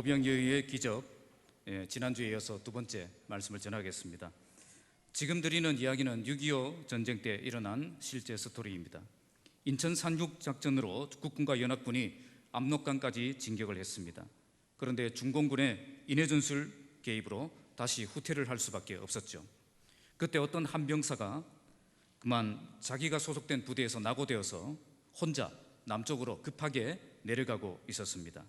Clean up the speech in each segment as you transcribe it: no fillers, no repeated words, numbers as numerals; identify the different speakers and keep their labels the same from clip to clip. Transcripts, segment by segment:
Speaker 1: 오병이어의 기적, 지난주에 이어서 두 번째 말씀을 전하겠습니다. 지금 드리는 이야기는 6.25 전쟁 때 일어난 실제 스토리입니다. 인천 산육 작전으로 국군과 연합군이 압록강까지 진격을 했습니다. 그런데 중공군의 인해전술 개입으로 다시 후퇴를 할 수밖에 없었죠. 그때 어떤 한 병사가 그만 자기가 소속된 부대에서 낙오되어서 혼자 남쪽으로 급하게 내려가고 있었습니다.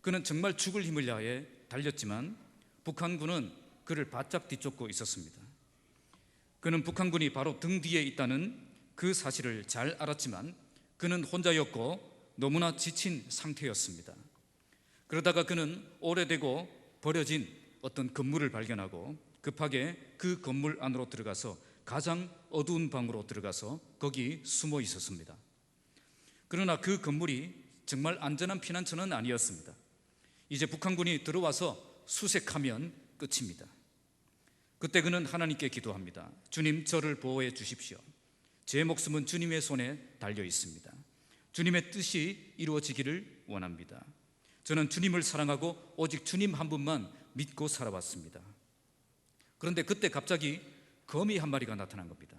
Speaker 1: 그는 정말 죽을 힘을 다해 달렸지만 북한군은 그를 바짝 뒤쫓고 있었습니다. 그는 북한군이 바로 등 뒤에 있다는 그 사실을 잘 알았지만 그는 혼자였고 너무나 지친 상태였습니다. 그러다가 그는 오래되고 버려진 어떤 건물을 발견하고 급하게 그 건물 안으로 들어가서 가장 어두운 방으로 들어가서 거기 숨어 있었습니다. 그러나 그 건물이 정말 안전한 피난처는 아니었습니다. 이제 북한군이 들어와서 수색하면 끝입니다. 그때 그는 하나님께 기도합니다. 주님, 저를 보호해 주십시오. 제 목숨은 주님의 손에 달려 있습니다. 주님의 뜻이 이루어지기를 원합니다. 저는 주님을 사랑하고 오직 주님 한 분만 믿고 살아왔습니다. 그런데 그때 갑자기 거미 한 마리가 나타난 겁니다.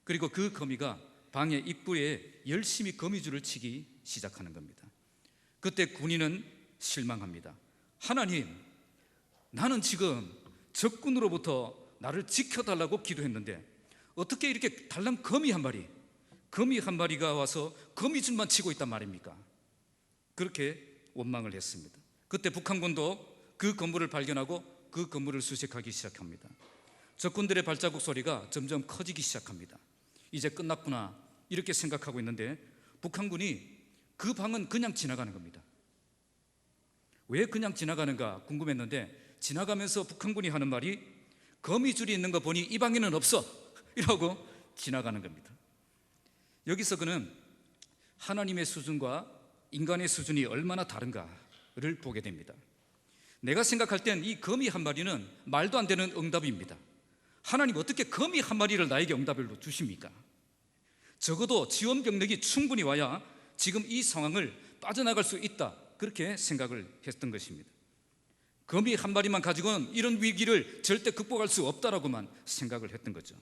Speaker 1: 그리고 그 거미가 방의 입구에 열심히 거미줄을 치기 시작하는 겁니다. 그때 군인은 실망합니다. 하나님, 나는 지금 적군으로부터 나를 지켜달라고 기도했는데 어떻게 이렇게 달랑 거미 한 마리가 와서 거미줄만 치고 있단 말입니까? 그렇게 원망을 했습니다. 그때 북한군도 그 건물을 발견하고 그 건물을 수색하기 시작합니다. 적군들의 발자국 소리가 점점 커지기 시작합니다. 이제 끝났구나 이렇게 생각하고 있는데 북한군이 그 방은 그냥 지나가는 겁니다. 왜 그냥 지나가는가 궁금했는데 지나가면서 북한군이 하는 말이 거미줄이 있는 거 보니 이 방에는 없어 이러고 지나가는 겁니다. 여기서 그는 하나님의 수준과 인간의 수준이 얼마나 다른가를 보게 됩니다. 내가 생각할 땐 이 거미 한 마리는 말도 안 되는 응답입니다. 하나님, 어떻게 거미 한 마리를 나에게 응답을 주십니까? 적어도 지원 병력이 충분히 와야 지금 이 상황을 빠져나갈 수 있다, 그렇게 생각을 했던 것입니다. 거미 한 마리만 가지고는 이런 위기를 절대 극복할 수 없다라고만 생각을 했던 거죠.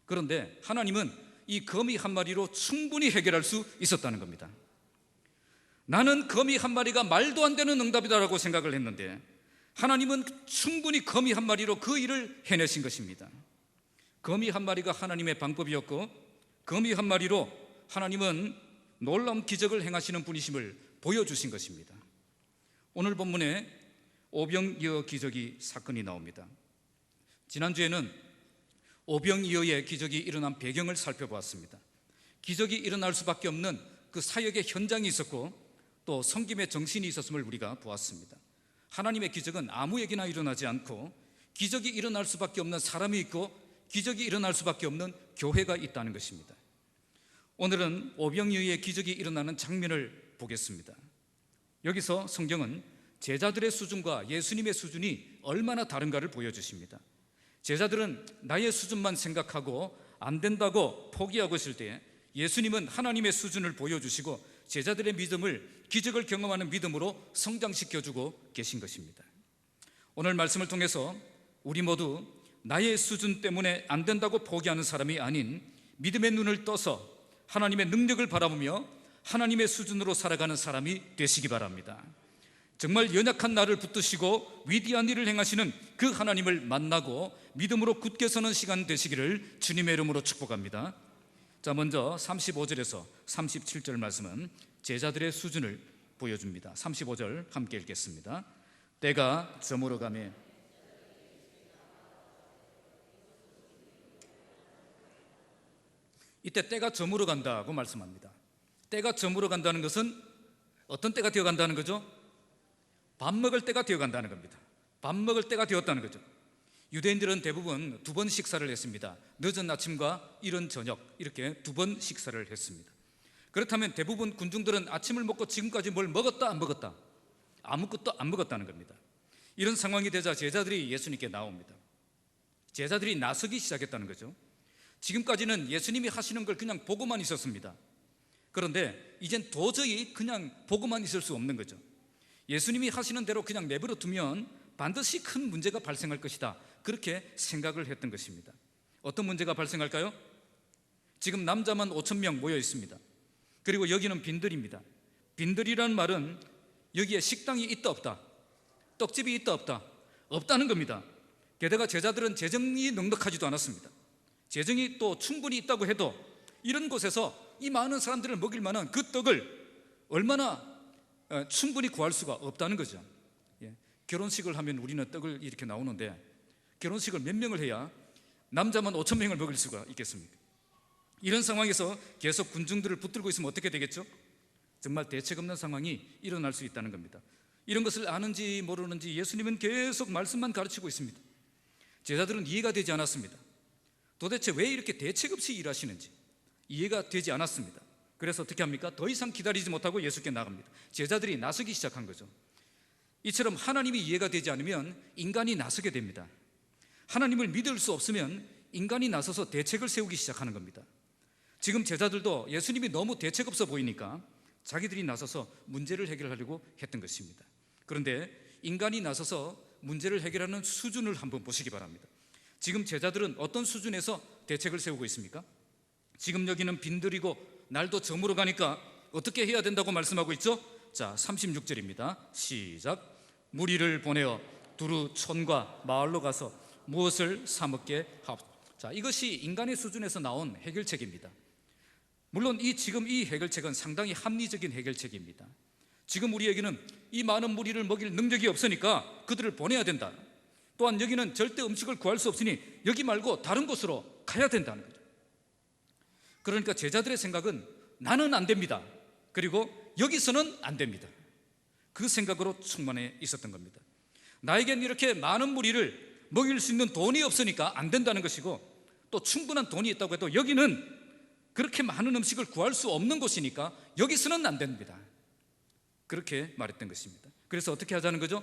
Speaker 1: 그런데 하나님은 이 거미 한 마리로 충분히 해결할 수 있었다는 겁니다. 나는 거미 한 마리가 말도 안 되는 응답이다라고 생각을 했는데 하나님은 충분히 거미 한 마리로 그 일을 해내신 것입니다. 거미 한 마리가 하나님의 방법이었고 거미 한 마리로 하나님은 놀라운 기적을 행하시는 분이심을 보여주신 것입니다. 오늘 본문에 오병이어 기적이 사건이 나옵니다. 지난주에는 오병이어의 기적이 일어난 배경을 살펴보았습니다. 기적이 일어날 수밖에 없는 그 사역의 현장이 있었고 또 섬김의 정신이 있었음을 우리가 보았습니다. 하나님의 기적은 아무에게나 일어나지 않고 기적이 일어날 수밖에 없는 사람이 있고 기적이 일어날 수밖에 없는 교회가 있다는 것입니다. 오늘은 오병이어의 기적이 일어나는 장면을 보겠습니다. 여기서 성경은 제자들의 수준과 예수님의 수준이 얼마나 다른가를 보여주십니다. 제자들은 나의 수준만 생각하고 안 된다고 포기하고 있을 때 예수님은 하나님의 수준을 보여주시고 제자들의 믿음을 기적을 경험하는 믿음으로 성장시켜주고 계신 것입니다. 오늘 말씀을 통해서 우리 모두 나의 수준 때문에 안 된다고 포기하는 사람이 아닌 믿음의 눈을 떠서 하나님의 능력을 바라보며 하나님의 수준으로 살아가는 사람이 되시기 바랍니다. 정말 연약한 나를 붙드시고 위대한 일을 행하시는 그 하나님을 만나고 믿음으로 굳게 서는 시간 되시기를 주님의 이름으로 축복합니다. 자, 먼저 35절에서 37절 말씀은 제자들의 수준을 보여줍니다. 35절 함께 읽겠습니다. 때가 저물어 가매 이때 때가 저물어 간다고 말씀합니다. 때가 저물어 간다는 것은 어떤 때가 되어 간다는 거죠? 밥 먹을 때가 되어 간다는 겁니다. 밥 먹을 때가 되었다는 거죠. 유대인들은 대부분 두 번 식사를 했습니다. 늦은 아침과 이른 저녁 이렇게 두 번 식사를 했습니다. 그렇다면 대부분 군중들은 아침을 먹고 지금까지 뭘 먹었다 안 먹었다? 아무것도 안 먹었다는 겁니다. 이런 상황이 되자 제자들이 예수님께 나옵니다. 제자들이 나서기 시작했다는 거죠. 지금까지는 예수님이 하시는 걸 그냥 보고만 있었습니다. 그런데 이젠 도저히 그냥 보고만 있을 수 없는 거죠. 예수님이 하시는 대로 그냥 내버려 두면 반드시 큰 문제가 발생할 것이다, 그렇게 생각을 했던 것입니다. 어떤 문제가 발생할까요? 지금 남자만 5,000명 모여 있습니다. 그리고 여기는 빈들입니다. 빈들이라는 말은 여기에 식당이 있다 없다, 떡집이 있다 없다, 없다는 겁니다. 게다가 제자들은 재정이 넉넉하지도 않았습니다. 재정이 또 충분히 있다고 해도 이런 곳에서 이 많은 사람들을 먹일 만한 그 떡을 얼마나 충분히 구할 수가 없다는 거죠. 결혼식을 하면 우리는 떡을 이렇게 나오는데 결혼식을 몇 명을 해야 남자만 5,000명을 먹일 수가 있겠습니까? 이런 상황에서 계속 군중들을 붙들고 있으면 어떻게 되겠죠? 정말 대책 없는 상황이 일어날 수 있다는 겁니다. 이런 것을 아는지 모르는지 예수님은 계속 말씀만 가르치고 있습니다. 제자들은 이해가 되지 않았습니다. 도대체 왜 이렇게 대책 없이 일하시는지 이해가 되지 않았습니다. 그래서 어떻게 합니까? 더 이상 기다리지 못하고 예수께 나갑니다. 제자들이 나서기 시작한 거죠. 이처럼 하나님이 이해가 되지 않으면 인간이 나서게 됩니다. 하나님을 믿을 수 없으면 인간이 나서서 대책을 세우기 시작하는 겁니다. 지금 제자들도 예수님이 너무 대책 없어 보이니까 자기들이 나서서 문제를 해결하려고 했던 것입니다. 그런데 인간이 나서서 문제를 해결하는 수준을 한번 보시기 바랍니다. 지금 제자들은 어떤 수준에서 대책을 세우고 있습니까? 지금 여기는 빈들이고 날도 저물어 가니까 어떻게 해야 된다고 말씀하고 있죠? 자, 36절입니다. 시작. 무리를 보내어 두루 촌과 마을로 가서 무엇을 사 먹게 하옵소서. 자, 이것이 인간의 수준에서 나온 해결책입니다. 물론 지금 이 해결책은 상당히 합리적인 해결책입니다. 지금 우리에게는 이 많은 무리를 먹일 능력이 없으니까 그들을 보내야 된다. 또한 여기는 절대 음식을 구할 수 없으니 여기 말고 다른 곳으로 가야 된다는 거죠. 그러니까 제자들의 생각은 나는 안 됩니다. 그리고 여기서는 안 됩니다. 그 생각으로 충만해 있었던 겁니다. 나에겐 이렇게 많은 무리를 먹일 수 있는 돈이 없으니까 안 된다는 것이고, 또 충분한 돈이 있다고 해도 여기는 그렇게 많은 음식을 구할 수 없는 곳이니까 여기서는 안 됩니다. 그렇게 말했던 것입니다. 그래서 어떻게 하자는 거죠?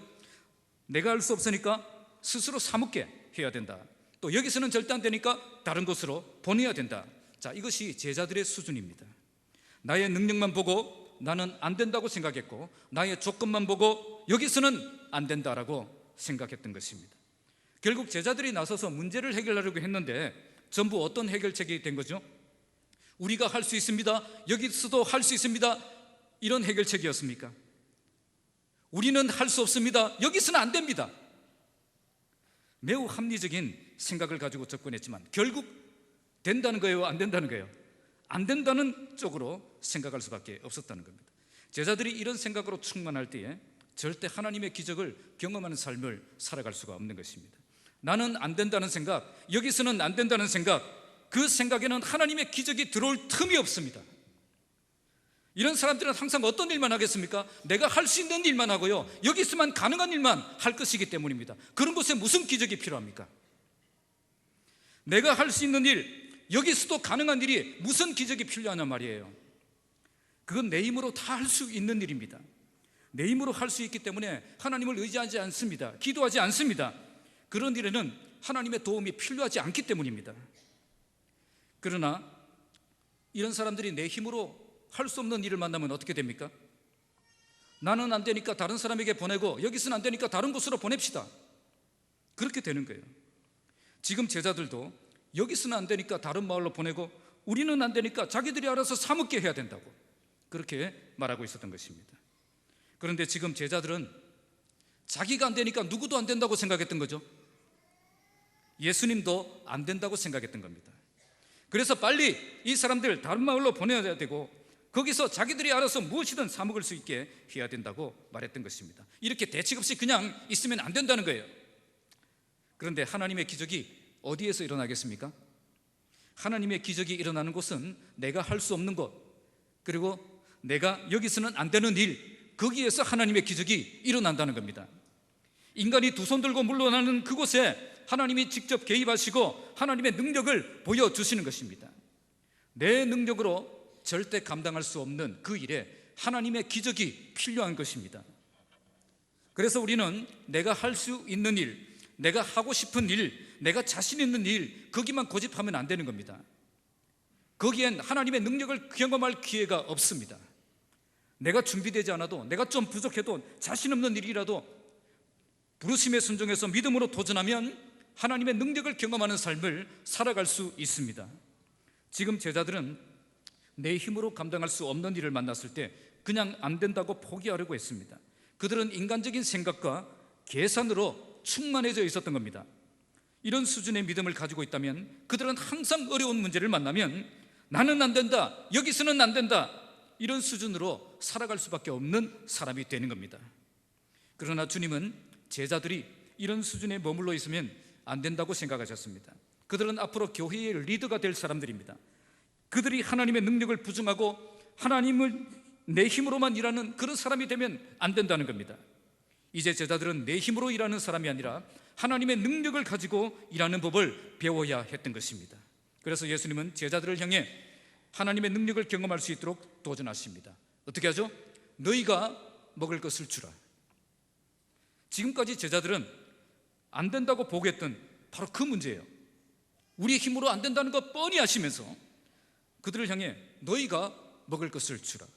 Speaker 1: 내가 할 수 없으니까 스스로 사 먹게 해야 된다. 또 여기서는 절대 안 되니까 다른 곳으로 보내야 된다. 자, 이것이 제자들의 수준입니다. 나의 능력만 보고 나는 안 된다고 생각했고, 나의 조건만 보고 여기서는 안 된다라고 생각했던 것입니다. 결국 제자들이 나서서 문제를 해결하려고 했는데 전부 어떤 해결책이 된 거죠? 우리가 할 수 있습니다, 여기서도 할 수 있습니다, 이런 해결책이었습니까? 우리는 할 수 없습니다, 여기서는 안 됩니다. 매우 합리적인 생각을 가지고 접근했지만 결국 된다는 거예요, 안 된다는 거예요? 안 된다는 쪽으로 생각할 수밖에 없었다는 겁니다. 제자들이 이런 생각으로 충만할 때에 절대 하나님의 기적을 경험하는 삶을 살아갈 수가 없는 것입니다. 나는 안 된다는 생각, 여기서는 안 된다는 생각, 그 생각에는 하나님의 기적이 들어올 틈이 없습니다. 이런 사람들은 항상 어떤 일만 하겠습니까? 내가 할 수 있는 일만 하고요, 여기서만 가능한 일만 할 것이기 때문입니다. 그런 곳에 무슨 기적이 필요합니까? 내가 할 수 있는 일, 여기서도 가능한 일이 무슨 기적이 필요하냐 말이에요. 그건 내 힘으로 다 할 수 있는 일입니다. 내 힘으로 할 수 있기 때문에 하나님을 의지하지 않습니다. 기도하지 않습니다. 그런 일에는 하나님의 도움이 필요하지 않기 때문입니다. 그러나 이런 사람들이 내 힘으로 할 수 없는 일을 만나면 어떻게 됩니까? 나는 안 되니까 다른 사람에게 보내고 여기서는 안 되니까 다른 곳으로 보냅시다. 그렇게 되는 거예요. 지금 제자들도 여기서는 안 되니까 다른 마을로 보내고 우리는 안 되니까 자기들이 알아서 사 먹게 해야 된다고 그렇게 말하고 있었던 것입니다. 그런데 지금 제자들은 자기가 안 되니까 누구도 안 된다고 생각했던 거죠. 예수님도 안 된다고 생각했던 겁니다. 그래서 빨리 이 사람들 다른 마을로 보내야 되고 거기서 자기들이 알아서 무엇이든 사 먹을 수 있게 해야 된다고 말했던 것입니다. 이렇게 대책 없이 그냥 있으면 안 된다는 거예요. 그런데 하나님의 기적이 어디에서 일어나겠습니까? 하나님의 기적이 일어나는 곳은 내가 할 수 없는 곳, 그리고 내가 여기서는 안 되는 일, 거기에서 하나님의 기적이 일어난다는 겁니다. 인간이 두 손 들고 물러나는 그곳에 하나님이 직접 개입하시고 하나님의 능력을 보여주시는 것입니다. 내 능력으로 절대 감당할 수 없는 그 일에 하나님의 기적이 필요한 것입니다. 그래서 우리는 내가 할 수 있는 일, 내가 하고 싶은 일, 내가 자신 있는 일, 거기만 고집하면 안 되는 겁니다. 거기엔 하나님의 능력을 경험할 기회가 없습니다. 내가 준비되지 않아도, 내가 좀 부족해도, 자신 없는 일이라도 부르심에 순종해서 믿음으로 도전하면 하나님의 능력을 경험하는 삶을 살아갈 수 있습니다. 지금 제자들은 내 힘으로 감당할 수 없는 일을 만났을 때 그냥 안 된다고 포기하려고 했습니다. 그들은 인간적인 생각과 계산으로 충만해져 있었던 겁니다. 이런 수준의 믿음을 가지고 있다면 그들은 항상 어려운 문제를 만나면 나는 안 된다, 여기서는 안 된다, 이런 수준으로 살아갈 수밖에 없는 사람이 되는 겁니다. 그러나 주님은 제자들이 이런 수준에 머물러 있으면 안 된다고 생각하셨습니다. 그들은 앞으로 교회의 리더가 될 사람들입니다. 그들이 하나님의 능력을 부정하고 하나님을 내 힘으로만 일하는 그런 사람이 되면 안 된다는 겁니다. 이제 제자들은 내 힘으로 일하는 사람이 아니라 하나님의 능력을 가지고 일하는 법을 배워야 했던 것입니다. 그래서 예수님은 제자들을 향해 하나님의 능력을 경험할 수 있도록 도전하십니다. 어떻게 하죠? 너희가 먹을 것을 주라. 지금까지 제자들은 안 된다고 보겠던 바로 그 문제예요. 우리 힘으로 안 된다는 거 뻔히 아시면서 그들을 향해 너희가 먹을 것을 주라,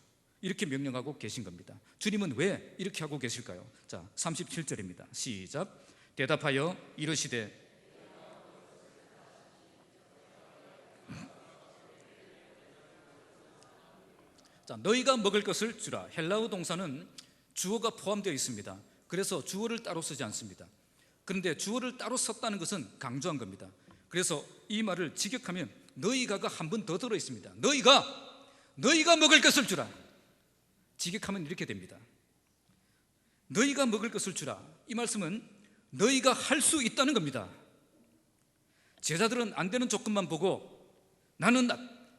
Speaker 1: 이렇게 명령하고 계신 겁니다. 주님은 왜 이렇게 하고 계실까요? 자, 37절입니다. 시작. 대답하여 이르시되 자, 너희가 먹을 것을 주라. 헬라어 동사는 주어가 포함되어 있습니다. 그래서 주어를 따로 쓰지 않습니다. 그런데 주어를 따로 썼다는 것은 강조한 겁니다. 그래서 이 말을 직역하면 너희가가 한 번 더 들어 있습니다. 너희가 먹을 것을 주라. 직역하면 이렇게 됩니다. 너희가 먹을 것을 주라. 이 말씀은 너희가 할 수 있다는 겁니다. 제자들은 안 되는 조건만 보고 나는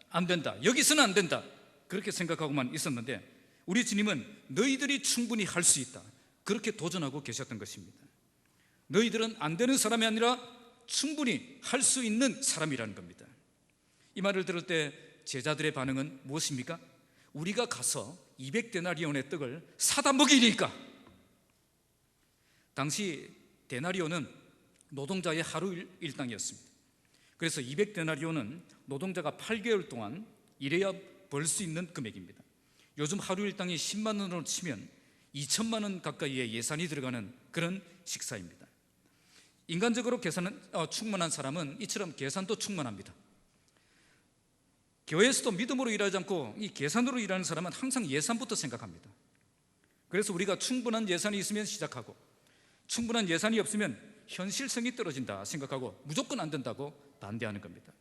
Speaker 1: 안 된다, 여기서는 안 된다, 그렇게 생각하고만 있었는데 우리 주님은 너희들이 충분히 할 수 있다, 그렇게 도전하고 계셨던 것입니다. 너희들은 안 되는 사람이 아니라 충분히 할 수 있는 사람이라는 겁니다. 이 말을 들을 때 제자들의 반응은 무엇입니까? 우리가 가서 200데나리온의 떡을 사다 먹이니까. 당시 데나리온은 노동자의 하루 일당이었습니다. 그래서 200데나리온은 노동자가 8개월 동안 일해야 벌 수 있는 금액입니다. 요즘 하루 일당이 10만 원으로 치면 2천만 원 가까이의 예산이 들어가는 그런 식사입니다. 인간적으로 계산은 충만한 사람은 이처럼 계산도 충만합니다. 교회에서도 믿음으로 일하지 않고 이 계산으로 일하는 사람은 항상 예산부터 생각합니다. 그래서 우리가 충분한 예산이 있으면 시작하고 충분한 예산이 없으면 현실성이 떨어진다 생각하고 무조건 안 된다고 반대하는 겁니다.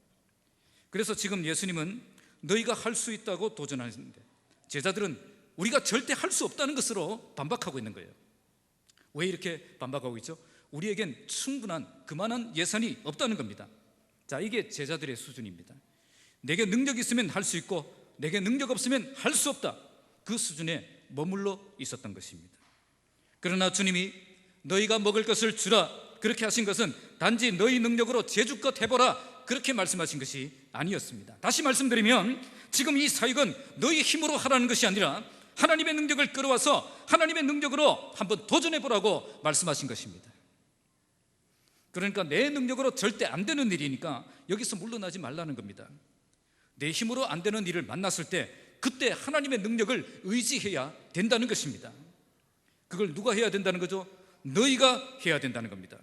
Speaker 1: 그래서 지금 예수님은 너희가 할 수 있다고 도전하시는데 제자들은 우리가 절대 할 수 없다는 것으로 반박하고 있는 거예요. 왜 이렇게 반박하고 있죠? 우리에겐 충분한 그만한 예산이 없다는 겁니다. 자, 이게 제자들의 수준입니다. 내게 능력이 있으면 할 수 있고 내게 능력 없으면 할 수 없다, 그 수준에 머물러 있었던 것입니다. 그러나 주님이 너희가 먹을 것을 주라, 그렇게 하신 것은 단지 너희 능력으로 제주껏 해보라, 그렇게 말씀하신 것이 아니었습니다. 다시 말씀드리면 지금 이 사역은 너희 힘으로 하라는 것이 아니라 하나님의 능력을 끌어와서 하나님의 능력으로 한번 도전해보라고 말씀하신 것입니다. 그러니까 내 능력으로 절대 안 되는 일이니까 여기서 물러나지 말라는 겁니다. 내 힘으로 안 되는 일을 만났을 때 그때 하나님의 능력을 의지해야 된다는 것입니다. 그걸 누가 해야 된다는 거죠? 너희가 해야 된다는 겁니다.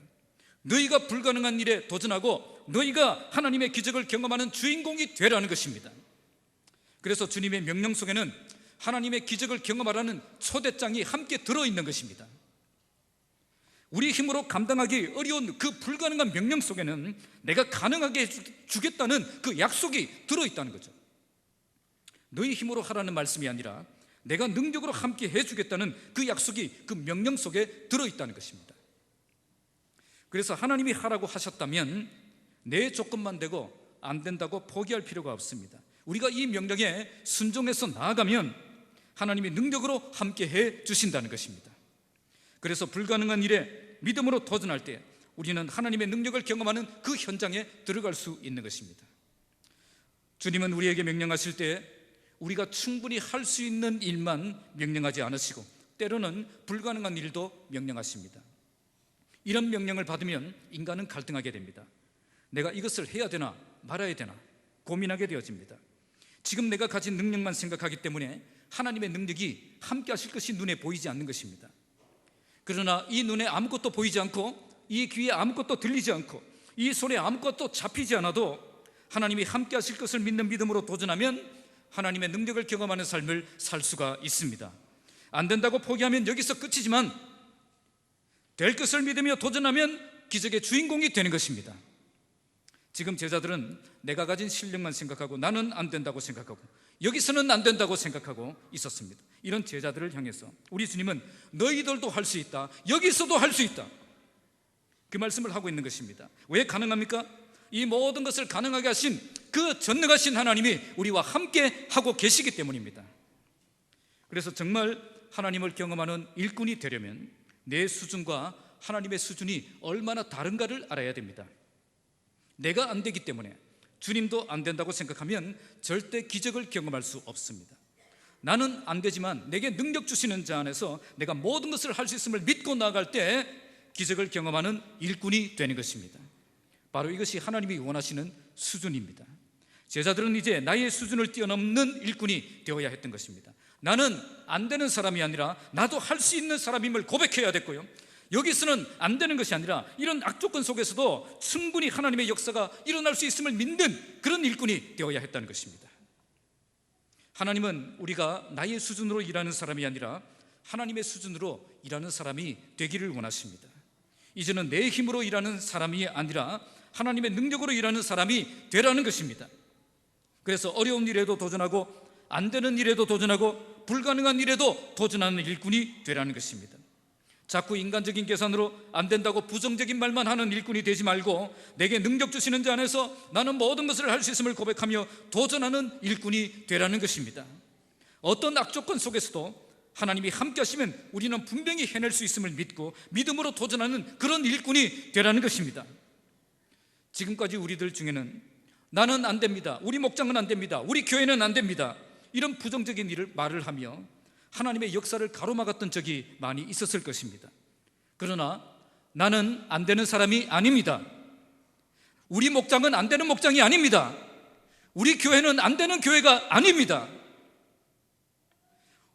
Speaker 1: 너희가 불가능한 일에 도전하고 너희가 하나님의 기적을 경험하는 주인공이 되라는 것입니다. 그래서 주님의 명령 속에는 하나님의 기적을 경험하라는 초대장이 함께 들어있는 것입니다. 우리 힘으로 감당하기 어려운 그 불가능한 명령 속에는 내가 가능하게 해주겠다는 그 약속이 들어있다는 거죠. 너희 힘으로 하라는 말씀이 아니라 내가 능력으로 함께 해주겠다는 그 약속이 그 명령 속에 들어있다는 것입니다. 그래서 하나님이 하라고 하셨다면 내 조건만 되고 안 된다고 포기할 필요가 없습니다. 우리가 이 명령에 순종해서 나아가면 하나님이 능력으로 함께 해 주신다는 것입니다. 그래서 불가능한 일에 믿음으로 도전할 때 우리는 하나님의 능력을 경험하는 그 현장에 들어갈 수 있는 것입니다. 주님은 우리에게 명령하실 때 우리가 충분히 할 수 있는 일만 명령하지 않으시고 때로는 불가능한 일도 명령하십니다. 이런 명령을 받으면 인간은 갈등하게 됩니다. 내가 이것을 해야 되나 말아야 되나 고민하게 되어집니다. 지금 내가 가진 능력만 생각하기 때문에 하나님의 능력이 함께 하실 것이 눈에 보이지 않는 것입니다. 그러나 이 눈에 아무것도 보이지 않고 이 귀에 아무것도 들리지 않고 이 손에 아무것도 잡히지 않아도 하나님이 함께 하실 것을 믿는 믿음으로 도전하면 하나님의 능력을 경험하는 삶을 살 수가 있습니다. 안 된다고 포기하면 여기서 끝이지만 될 것을 믿으며 도전하면 기적의 주인공이 되는 것입니다. 지금 제자들은 내가 가진 실력만 생각하고 나는 안 된다고 생각하고 여기서는 안 된다고 생각하고 있었습니다. 이런 제자들을 향해서 우리 주님은 너희들도 할 수 있다, 여기서도 할 수 있다, 그 말씀을 하고 있는 것입니다. 왜 가능합니까? 이 모든 것을 가능하게 하신 그 전능하신 하나님이 우리와 함께 하고 계시기 때문입니다. 그래서 정말 하나님을 경험하는 일꾼이 되려면 내 수준과 하나님의 수준이 얼마나 다른가를 알아야 됩니다. 내가 안 되기 때문에 주님도 안 된다고 생각하면 절대 기적을 경험할 수 없습니다. 나는 안 되지만 내게 능력 주시는 자 안에서 내가 모든 것을 할 수 있음을 믿고 나아갈 때 기적을 경험하는 일꾼이 되는 것입니다. 바로 이것이 하나님이 원하시는 수준입니다. 제자들은 이제 나의 수준을 뛰어넘는 일꾼이 되어야 했던 것입니다. 나는 안 되는 사람이 아니라 나도 할 수 있는 사람임을 고백해야 됐고요, 여기서는 안 되는 것이 아니라 이런 악조건 속에서도 충분히 하나님의 역사가 일어날 수 있음을 믿는 그런 일꾼이 되어야 했다는 것입니다. 하나님은 우리가 나의 수준으로 일하는 사람이 아니라 하나님의 수준으로 일하는 사람이 되기를 원하십니다. 이제는 내 힘으로 일하는 사람이 아니라 하나님의 능력으로 일하는 사람이 되라는 것입니다. 그래서 어려운 일에도 도전하고 안 되는 일에도 도전하고 불가능한 일에도 도전하는 일꾼이 되라는 것입니다. 자꾸 인간적인 계산으로 안 된다고 부정적인 말만 하는 일꾼이 되지 말고 내게 능력 주시는 자 안에서 나는 모든 것을 할 수 있음을 고백하며 도전하는 일꾼이 되라는 것입니다. 어떤 악조건 속에서도 하나님이 함께 하시면 우리는 분명히 해낼 수 있음을 믿고 믿음으로 도전하는 그런 일꾼이 되라는 것입니다. 지금까지 우리들 중에는 나는 안 됩니다, 우리 목장은 안 됩니다, 우리 교회는 안 됩니다, 이런 부정적인 일을 말을 하며 하나님의 역사를 가로막았던 적이 많이 있었을 것입니다. 그러나 나는 안 되는 사람이 아닙니다. 우리 목장은 안 되는 목장이 아닙니다. 우리 교회는 안 되는 교회가 아닙니다.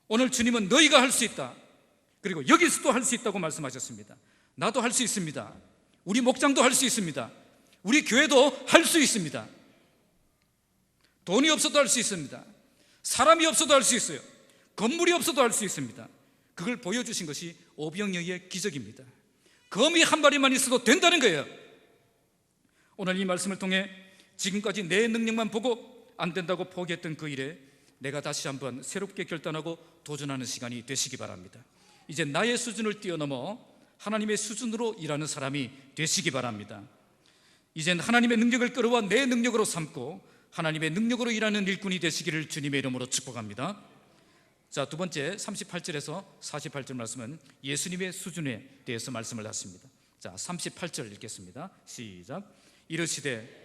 Speaker 1: 오늘 주님은 너희가 할 수 있다, 그리고 여기서도 할 수 있다고 말씀하셨습니다. 나도 할 수 있습니다. 우리 목장도 할 수 있습니다. 우리 교회도 할 수 있습니다. 돈이 없어도 할 수 있습니다. 사람이 없어도 할 수 있어요. 건물이 없어도 할 수 있습니다. 그걸 보여주신 것이 오병이어의 기적입니다. 거미 한 마리만 있어도 된다는 거예요. 오늘 이 말씀을 통해 지금까지 내 능력만 보고 안 된다고 포기했던 그 일에 내가 다시 한번 새롭게 결단하고 도전하는 시간이 되시기 바랍니다. 이제 나의 수준을 뛰어넘어 하나님의 수준으로 일하는 사람이 되시기 바랍니다. 이젠 하나님의 능력을 끌어와 내 능력으로 삼고 하나님의 능력으로 일하는 일꾼이 되시기를 주님의 이름으로 축복합니다. 자, 두 번째 38절에서 48절 말씀은 예수님의 수준에 대해서 말씀을 하십니다. 자, 38절 읽겠습니다. 시작. 이르시되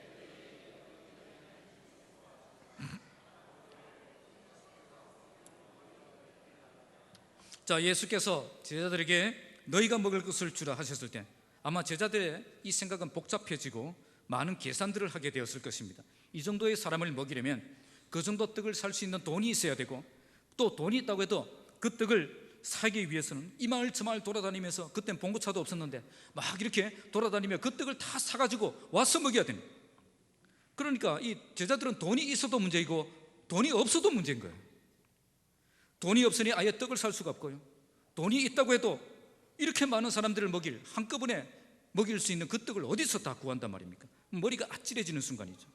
Speaker 1: 자, 예수께서 제자들에게 너희가 먹을 것을 주라 하셨을 때 아마 제자들의 이 생각은 복잡해지고 많은 계산들을 하게 되었을 것입니다. 이 정도의 사람을 먹이려면 그 정도 떡을 살 수 있는 돈이 있어야 되고, 또 돈이 있다고 해도 그 떡을 사기 위해서는 이 마을 저 마을 돌아다니면서, 그땐 봉고차도 없었는데 막 이렇게 돌아다니며 그 떡을 다 사가지고 와서 먹여야 됩니다. 그러니까 이 제자들은 돈이 있어도 문제이고 돈이 없어도 문제인 거예요. 돈이 없으니 아예 떡을 살 수가 없고요, 돈이 있다고 해도 이렇게 많은 사람들을 한꺼번에 먹일 수 있는 그 떡을 어디서 다 구한단 말입니까? 머리가 아찔해지는 순간이죠.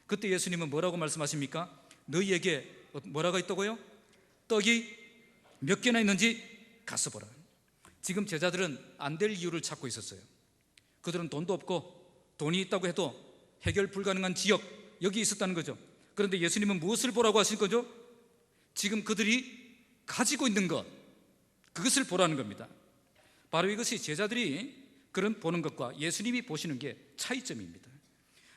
Speaker 1: 그때 예수님은 뭐라고 말씀하십니까? 너희에게 뭐라고 있다고요? 떡이 몇 개나 있는지 가서 보라. 지금 제자들은 안 될 이유를 찾고 있었어요. 그들은 돈도 없고 돈이 있다고 해도 해결 불가능한 지역, 여기 있었다는 거죠. 그런데 예수님은 무엇을 보라고 하실 거죠? 지금 그들이 가지고 있는 것, 그것을 보라는 겁니다. 바로 이것이 제자들이 그런 보는 것과 예수님이 보시는 게 차이점입니다.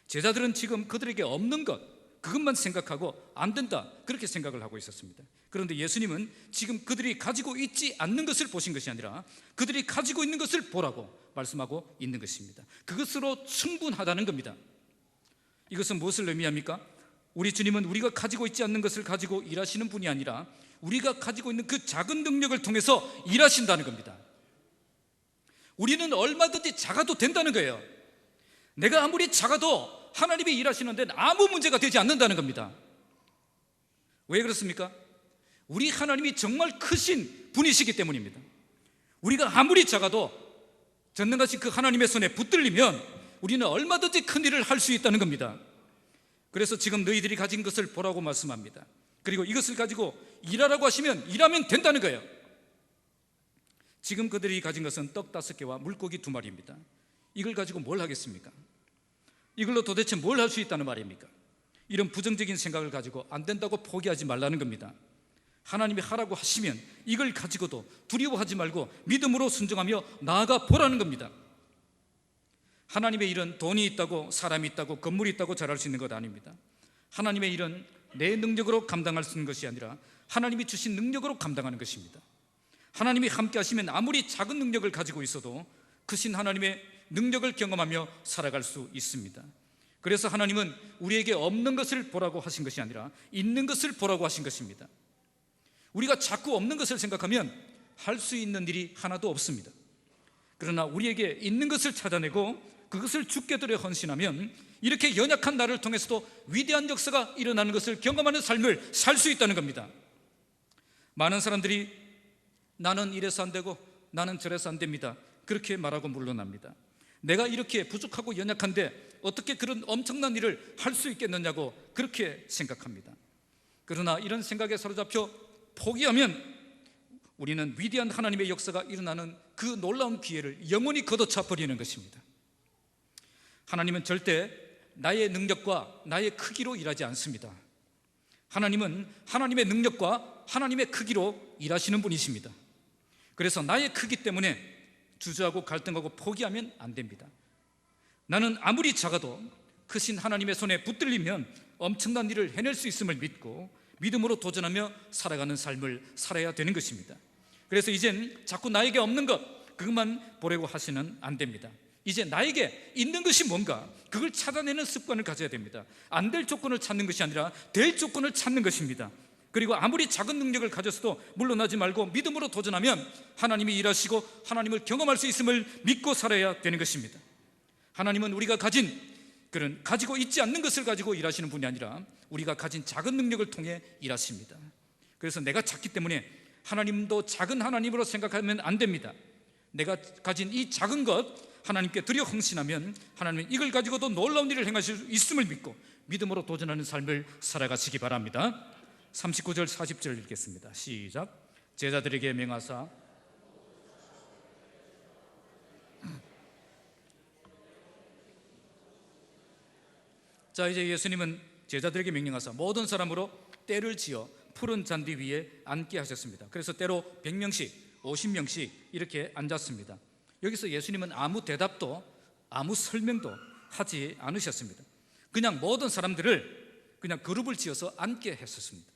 Speaker 1: 제자들은 지금 그들에게 없는 것, 그것만 생각하고 안 된다, 그렇게 생각을 하고 있었습니다. 그런데 예수님은 지금 그들이 가지고 있지 않는 것을 보신 것이 아니라 그들이 가지고 있는 것을 보라고 말씀하고 있는 것입니다. 그것으로 충분하다는 겁니다. 이것은 무엇을 의미합니까? 우리 주님은 우리가 가지고 있지 않는 것을 가지고 일하시는 분이 아니라 우리가 가지고 있는 그 작은 능력을 통해서 일하신다는 겁니다. 우리는 얼마든지 작아도 된다는 거예요. 내가 아무리 작아도 하나님이 일하시는 데는 아무 문제가 되지 않는다는 겁니다. 왜 그렇습니까? 우리 하나님이 정말 크신 분이시기 때문입니다. 우리가 아무리 작아도 전능하신 그 하나님의 손에 붙들리면 우리는 얼마든지 큰 일을 할 수 있다는 겁니다. 그래서 지금 너희들이 가진 것을 보라고 말씀합니다. 그리고 이것을 가지고 일하라고 하시면 일하면 된다는 거예요. 지금 그들이 가진 것은 떡 5개와 물고기 2마리입니다. 이걸 가지고 뭘 하겠습니까? 이걸로 도대체 뭘 할 수 있다는 말입니까? 이런 부정적인 생각을 가지고 안 된다고 포기하지 말라는 겁니다. 하나님이 하라고 하시면 이걸 가지고도 두려워하지 말고 믿음으로 순종하며 나아가 보라는 겁니다. 하나님의 일은 돈이 있다고, 사람이 있다고, 건물이 있다고 잘할 수 있는 것 아닙니다. 하나님의 일은 내 능력으로 감당할 수 있는 것이 아니라 하나님이 주신 능력으로 감당하는 것입니다. 하나님이 함께 하시면 아무리 작은 능력을 가지고 있어도 크신 하나님의 능력을 경험하며 살아갈 수 있습니다. 그래서 하나님은 우리에게 없는 것을 보라고 하신 것이 아니라 있는 것을 보라고 하신 것입니다. 우리가 자꾸 없는 것을 생각하면 할 수 있는 일이 하나도 없습니다. 그러나 우리에게 있는 것을 찾아내고 그것을 주께 드려 헌신하면 이렇게 연약한 나를 통해서도 위대한 역사가 일어나는 것을 경험하는 삶을 살 수 있다는 겁니다. 많은 사람들이 나는 이래서 안 되고 나는 저래서 안 됩니다, 그렇게 말하고 물러납니다. 내가 이렇게 부족하고 연약한데 어떻게 그런 엄청난 일을 할 수 있겠느냐고 그렇게 생각합니다. 그러나 이런 생각에 사로잡혀 포기하면 우리는 위대한 하나님의 역사가 일어나는 그 놀라운 기회를 영원히 걷어차 버리는 것입니다. 하나님은 절대 나의 능력과 나의 크기로 일하지 않습니다. 하나님은 하나님의 능력과 하나님의 크기로 일하시는 분이십니다. 그래서 나의 크기 때문에 주저하고 갈등하고 포기하면 안 됩니다. 나는 아무리 작아도 크신 하나님의 손에 붙들리면 엄청난 일을 해낼 수 있음을 믿고 믿음으로 도전하며 살아가는 삶을 살아야 되는 것입니다. 그래서 이젠 자꾸 나에게 없는 것 그것만 보려고 하시는 안 됩니다. 이제 나에게 있는 것이 뭔가 그걸 찾아내는 습관을 가져야 됩니다. 안 될 조건을 찾는 것이 아니라 될 조건을 찾는 것입니다. 그리고 아무리 작은 능력을 가졌어도 물러나지 말고 믿음으로 도전하면 하나님이 일하시고 하나님을 경험할 수 있음을 믿고 살아야 되는 것입니다. 하나님은 우리가 가지고 있지 않는 것을 가지고 일하시는 분이 아니라 우리가 가진 작은 능력을 통해 일하십니다. 그래서 내가 작기 때문에 하나님도 작은 하나님으로 생각하면 안 됩니다. 내가 가진 이 작은 것 하나님께 드려 헌신하면 하나님은 이걸 가지고도 놀라운 일을 행하실 수 있음을 믿고 믿음으로 도전하는 삶을 살아가시기 바랍니다. 39절 40절 읽겠습니다. 시작. 제자들에게 명하사 자, 이제 예수님은 제자들에게 명령하사 모든 사람으로 때를 지어 푸른 잔디 위에 앉게 하셨습니다. 그래서 때로 100명씩 50명씩 이렇게 앉았습니다. 여기서 예수님은 아무 대답도 아무 설명도 하지 않으셨습니다. 그냥 모든 사람들을 그냥 그룹을 지어서 앉게 했었습니다.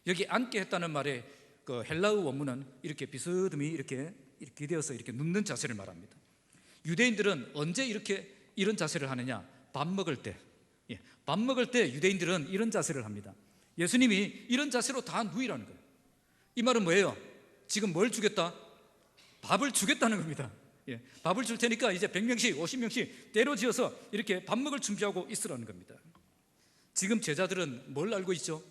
Speaker 1: 여기 앉게 했다는 말의 그 헬라어 원문은 이렇게 비스듬히 이렇게 되어서 이렇게 눕는 자세를 말합니다. 유대인들은 언제 이런 자세를 하느냐? 밥 먹을 때. 밥 먹을 때 유대인들은 이런 자세를 합니다. 예수님이 이런 자세로 다 누이라는 거예요. 이 말은 뭐예요? 지금 뭘 주겠다? 밥을 주겠다는 겁니다. 밥을 줄 테니까 이제 100명씩 50명씩 때로 지어서 이렇게 밥 먹을 준비하고 있으라는 겁니다. 지금 제자들은 뭘 알고 있죠?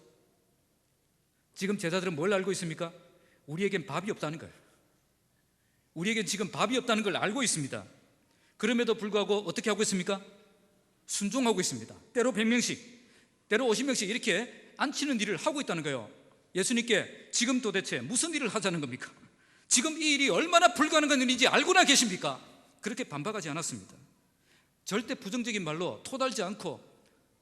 Speaker 1: 지금 제자들은 뭘 알고 있습니까? 우리에겐 밥이 없다는 거예요. 우리에겐 지금 밥이 없다는 걸 알고 있습니다. 그럼에도 불구하고 어떻게 하고 있습니까? 순종하고 있습니다. 때로 100명씩 때로 50명씩 이렇게 앉히는 일을 하고 있다는 거예요. 예수님께 지금 도대체 무슨 일을 하자는 겁니까? 지금 이 일이 얼마나 불가능한 일인지 알고나 계십니까? 그렇게 반박하지 않았습니다. 절대 부정적인 말로 토달지 않고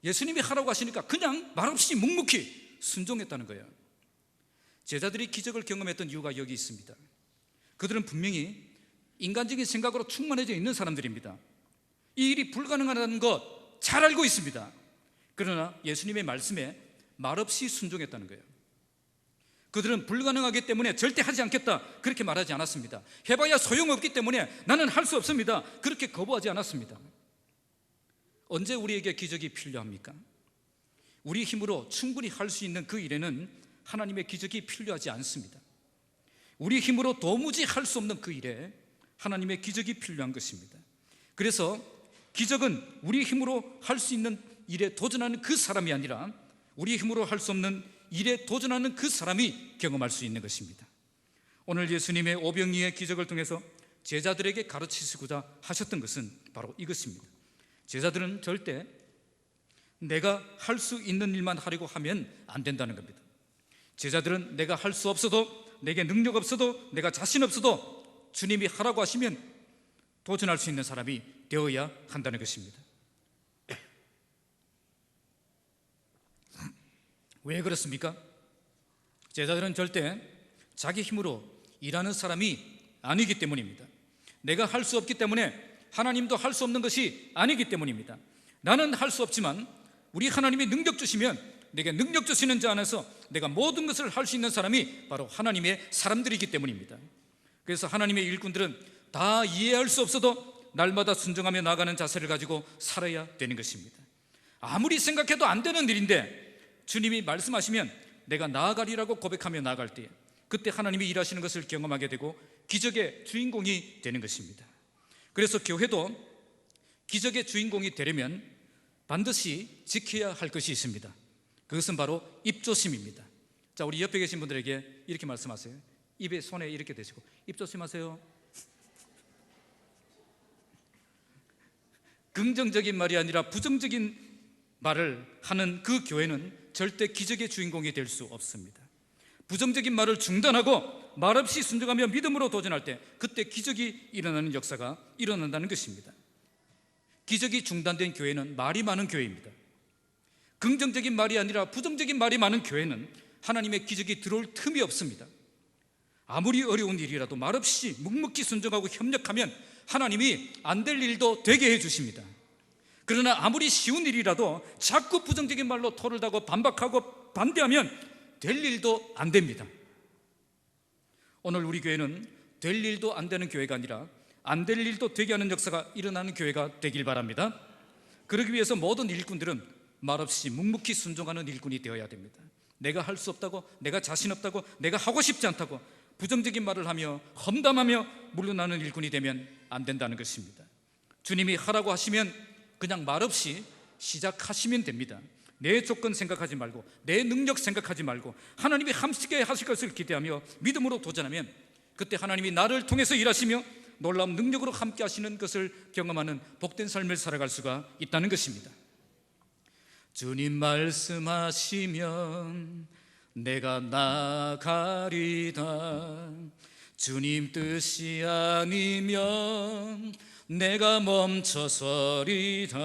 Speaker 1: 예수님이 하라고 하시니까 그냥 말없이 묵묵히 순종했다는 거예요. 제자들이 기적을 경험했던 이유가 여기 있습니다. 그들은 분명히 인간적인 생각으로 충만해져 있는 사람들입니다. 이 일이 불가능하다는 것 잘 알고 있습니다. 그러나 예수님의 말씀에 말없이 순종했다는 거예요. 그들은 불가능하기 때문에 절대 하지 않겠다 그렇게 말하지 않았습니다. 해봐야 소용없기 때문에 나는 할 수 없습니다 그렇게 거부하지 않았습니다. 언제 우리에게 기적이 필요합니까? 우리 힘으로 충분히 할 수 있는 그 일에는 하나님의 기적이 필요하지 않습니다. 우리 힘으로 도무지 할 수 없는 그 일에 하나님의 기적이 필요한 것입니다. 그래서 기적은 우리 힘으로 할 수 있는 일에 도전하는 그 사람이 아니라 우리 힘으로 할 수 없는 일에 도전하는 그 사람이 경험할 수 있는 것입니다. 오늘 예수님의 오병이의 기적을 통해서 제자들에게 가르치시고자 하셨던 것은 바로 이것입니다. 제자들은 절대 내가 할 수 있는 일만 하려고 하면 안 된다는 겁니다. 제자들은 내가 할 수 없어도, 내게 능력 없어도, 내가 자신 없어도 주님이 하라고 하시면 도전할 수 있는 사람이 되어야 한다는 것입니다. 왜 그렇습니까? 제자들은 절대 자기 힘으로 일하는 사람이 아니기 때문입니다. 내가 할 수 없기 때문에 하나님도 할 수 없는 것이 아니기 때문입니다. 나는 할 수 없지만 우리 하나님이 능력 주시면 내게 능력 주시는 자 안에서 내가 모든 것을 할 수 있는 사람이 바로 하나님의 사람들이기 때문입니다. 그래서 하나님의 일꾼들은 다 이해할 수 없어도 날마다 순종하며 나아가는 자세를 가지고 살아야 되는 것입니다. 아무리 생각해도 안 되는 일인데 주님이 말씀하시면 내가 나아가리라고 고백하며 나아갈 때 그때 하나님이 일하시는 것을 경험하게 되고 기적의 주인공이 되는 것입니다. 그래서 교회도 기적의 주인공이 되려면 반드시 지켜야 할 것이 있습니다. 그것은 바로 입조심입니다. 자, 우리 옆에 계신 분들에게 이렇게 말씀하세요. 입에 손에 이렇게 대시고 입조심하세요. 긍정적인 말이 아니라 부정적인 말을 하는 그 교회는 절대 기적의 주인공이 될 수 없습니다. 부정적인 말을 중단하고 말없이 순종하며 믿음으로 도전할 때 그때 기적이 일어나는 역사가 일어난다는 것입니다. 기적이 중단된 교회는 말이 많은 교회입니다. 긍정적인 말이 아니라 부정적인 말이 많은 교회는 하나님의 기적이 들어올 틈이 없습니다. 아무리 어려운 일이라도 말없이 묵묵히 순종하고 협력하면 하나님이 안 될 일도 되게 해주십니다. 그러나 아무리 쉬운 일이라도 자꾸 부정적인 말로 토를 다고 반박하고 반대하면 될 일도 안 됩니다. 오늘 우리 교회는 될 일도 안 되는 교회가 아니라 안 될 일도 되게 하는 역사가 일어나는 교회가 되길 바랍니다. 그러기 위해서 모든 일꾼들은 말없이 묵묵히 순종하는 일꾼이 되어야 됩니다. 내가 할 수 없다고, 내가 자신 없다고, 내가 하고 싶지 않다고 부정적인 말을 하며 험담하며 물러나는 일꾼이 되면 안 된다는 것입니다. 주님이 하라고 하시면 그냥 말없이 시작하시면 됩니다. 내 조건 생각하지 말고 내 능력 생각하지 말고 하나님이 함께 하실 것을 기대하며 믿음으로 도전하면 그때 하나님이 나를 통해서 일하시며 놀라운 능력으로 함께 하시는 것을 경험하는 복된 삶을 살아갈 수가 있다는 것입니다. 주님 말씀하시면 내가 나가리다. 주님 뜻이 아니면 내가 멈춰서리다.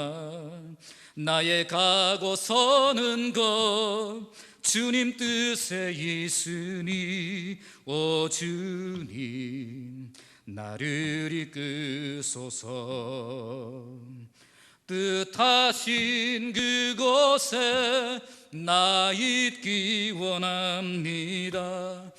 Speaker 1: 나의 가고 서는 것 주님 뜻에 있으니 오 주님 나를 이끄소서. 뜻하신 그곳에 나 있기 원합니다.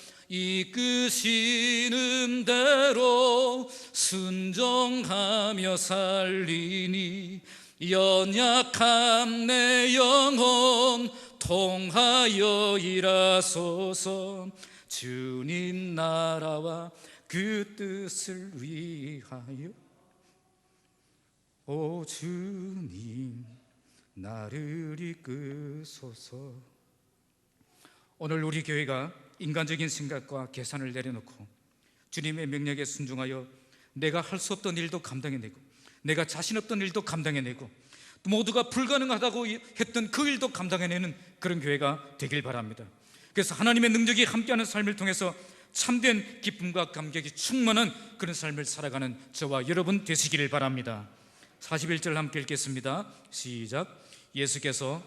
Speaker 1: 이끄시는 대로 순종하며 살리니 연약한 내 영혼 통하여 일하소서. 주님 나라와 그 뜻을 위하여 오 주님 나를 이끄소서. 오늘 우리 교회가 인간적인 생각과 계산을 내려놓고 주님의 명령에 순종하여 내가 할 수 없던 일도 감당해내고 내가 자신 없던 일도 감당해내고 모두가 불가능하다고 했던 그 일도 감당해내는 그런 교회가 되길 바랍니다. 그래서 하나님의 능력이 함께하는 삶을 통해서 참된 기쁨과 감격이 충만한 그런 삶을 살아가는 저와 여러분 되시기를 바랍니다. 41절 함께 읽겠습니다. 시작. 예수께서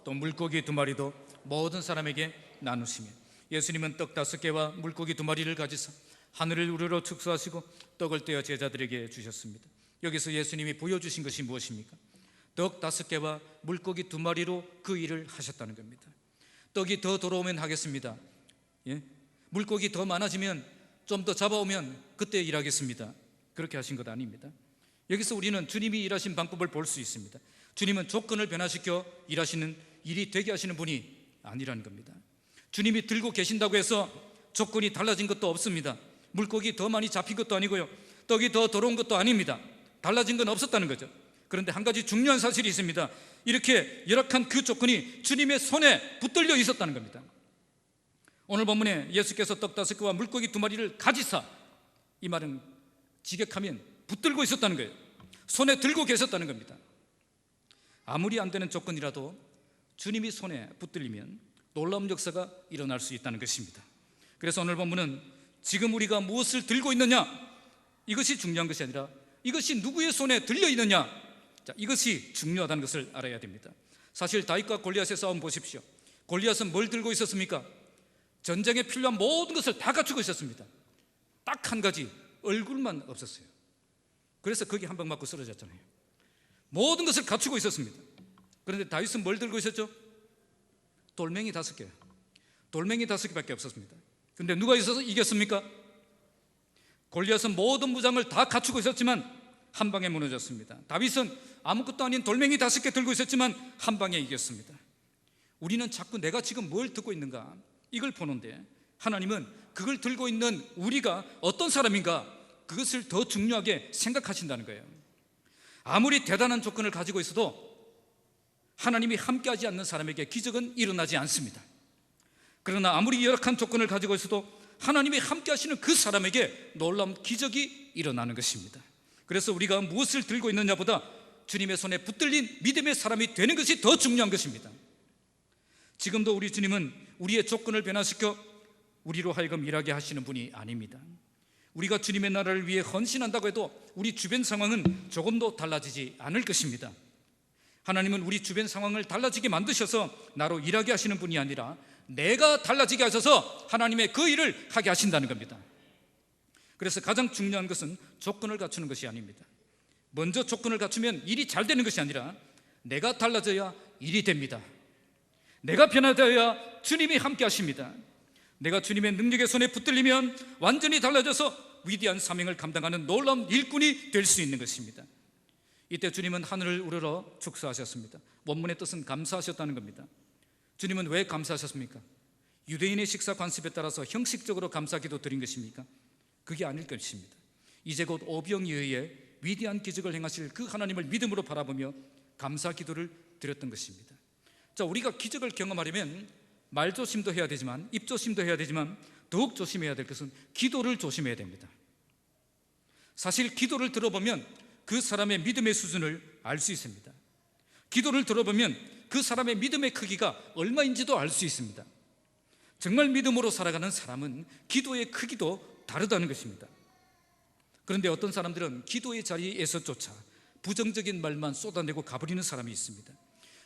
Speaker 1: 또 물고기 2마리도 모든 사람에게 나누시며 예수님은 떡 5개와 물고기 2마리를 가지사 하늘을 우러러 축소하시고 떡을 떼어 제자들에게 주셨습니다. 여기서 예수님이 보여주신 것이 무엇입니까? 떡 5개와 물고기 2마리로 그 일을 하셨다는 겁니다. 떡이 더 돌아오면 하겠습니다. 물고기 더 많아지면 좀 더 잡아오면 그때 일하겠습니다. 그렇게 하신 것 아닙니다. 여기서 우리는 주님이 일하신 방법을 볼 수 있습니다. 주님은 조건을 변화시켜 일하시는 일이 되게 하시는 분이 아니라는 겁니다. 주님이 들고 계신다고 해서 조건이 달라진 것도 없습니다. 물고기 더 많이 잡힌 것도 아니고요, 떡이 더 더러운 것도 아닙니다. 달라진 건 없었다는 거죠. 그런데 한 가지 중요한 사실이 있습니다. 이렇게 열악한 그 조건이 주님의 손에 붙들려 있었다는 겁니다. 오늘 본문에 예수께서 떡 5개와 물고기 2마리를 가지사, 이 말은 직역하면 붙들고 있었다는 거예요. 손에 들고 계셨다는 겁니다. 아무리 안 되는 조건이라도 주님이 손에 붙들리면 놀라운 역사가 일어날 수 있다는 것입니다. 그래서 오늘 본문은 지금 우리가 무엇을 들고 있느냐, 이것이 중요한 것이 아니라 이것이 누구의 손에 들려 있느냐, 이것이 중요하다는 것을 알아야 됩니다. 사실 다윗과 골리앗의 싸움 보십시오. 골리앗은 뭘 들고 있었습니까? 전쟁에 필요한 모든 것을 다 갖추고 있었습니다. 딱 한 가지, 얼굴만 없었어요. 그래서 거기 한 방 맞고 쓰러졌잖아요. 모든 것을 갖추고 있었습니다. 그런데 다윗은 뭘 들고 있었죠? 돌멩이 5개. 돌멩이 5개밖에 없었습니다. 그런데 누가 있어서 이겼습니까? 골리앗은 모든 무장을 다 갖추고 있었지만 한 방에 무너졌습니다. 다윗은 아무것도 아닌 돌멩이 5개 들고 있었지만 한 방에 이겼습니다. 우리는 자꾸 내가 지금 뭘 듣고 있는가, 이걸 보는데 하나님은 그걸 들고 있는 우리가 어떤 사람인가, 그것을 더 중요하게 생각하신다는 거예요. 아무리 대단한 조건을 가지고 있어도 하나님이 함께하지 않는 사람에게 기적은 일어나지 않습니다. 그러나 아무리 열악한 조건을 가지고 있어도 하나님이 함께하시는 그 사람에게 놀라운 기적이 일어나는 것입니다. 그래서 우리가 무엇을 들고 있느냐보다 주님의 손에 붙들린 믿음의 사람이 되는 것이 더 중요한 것입니다. 지금도 우리 주님은 우리의 조건을 변화시켜 우리로 하여금 일하게 하시는 분이 아닙니다. 우리가 주님의 나라를 위해 헌신한다고 해도 우리 주변 상황은 조금도 달라지지 않을 것입니다. 하나님은 우리 주변 상황을 달라지게 만드셔서 나로 일하게 하시는 분이 아니라 내가 달라지게 하셔서 하나님의 그 일을 하게 하신다는 겁니다. 그래서 가장 중요한 것은 조건을 갖추는 것이 아닙니다. 먼저 조건을 갖추면 일이 잘 되는 것이 아니라 내가 달라져야 일이 됩니다. 내가 변화되어야 주님이 함께 하십니다. 내가 주님의 능력의 손에 붙들리면 완전히 달라져서 위대한 사명을 감당하는 놀라운 일꾼이 될 수 있는 것입니다. 이때 주님은 하늘을 우러러 축사하셨습니다. 원문의 뜻은 감사하셨다는 겁니다. 주님은 왜 감사하셨습니까? 유대인의 식사 관습에 따라서 형식적으로 감사기도 드린 것입니까? 그게 아닐 것입니다. 이제 곧 오병이어에 의해 위대한 기적을 행하실 그 하나님을 믿음으로 바라보며 감사기도를 드렸던 것입니다. 자, 우리가 기적을 경험하려면 말조심도 해야 되지만 입조심도 해야 되지만 더욱 조심해야 될 것은 기도를 조심해야 됩니다. 사실 기도를 들어보면 그 사람의 믿음의 수준을 알 수 있습니다. 기도를 들어보면 그 사람의 믿음의 크기가 얼마인지도 알 수 있습니다. 정말 믿음으로 살아가는 사람은 기도의 크기도 다르다는 것입니다. 그런데 어떤 사람들은 기도의 자리에서조차 부정적인 말만 쏟아내고 가버리는 사람이 있습니다.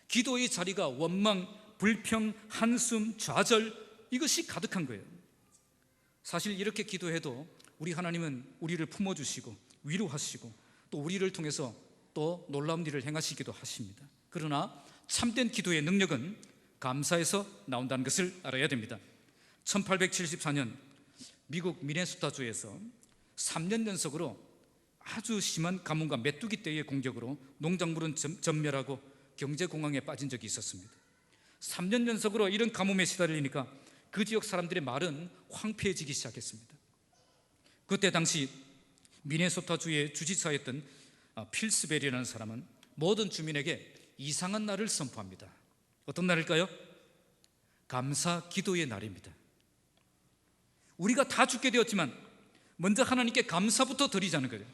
Speaker 1: 기도의 자리가 원망, 불평, 한숨, 좌절, 이것이 가득한 거예요. 사실 이렇게 기도해도 우리 하나님은 우리를 품어주시고 위로하시고 또 우리를 통해서 또 놀라운 일을 행하시기도 하십니다. 그러나 참된 기도의 능력은 감사에서 나온다는 것을 알아야 됩니다. 1874년 미국 미네소타주에서 3년 연속으로 아주 심한 가뭄과 메뚜기 떼의 공격으로 농작물은 전멸하고 경제공황에 빠진 적이 있었습니다. 3년 연속으로 이런 가뭄에 시달리니까 그 지역 사람들의 말은 황폐해지기 시작했습니다. 그때 당시 미네소타주의 주지사였던 필스베리라는 사람은 모든 주민에게 이상한 날을 선포합니다. 어떤 날일까요? 감사 기도의 날입니다. 우리가 다 죽게 되었지만 먼저 하나님께 감사부터 드리자는 거예요.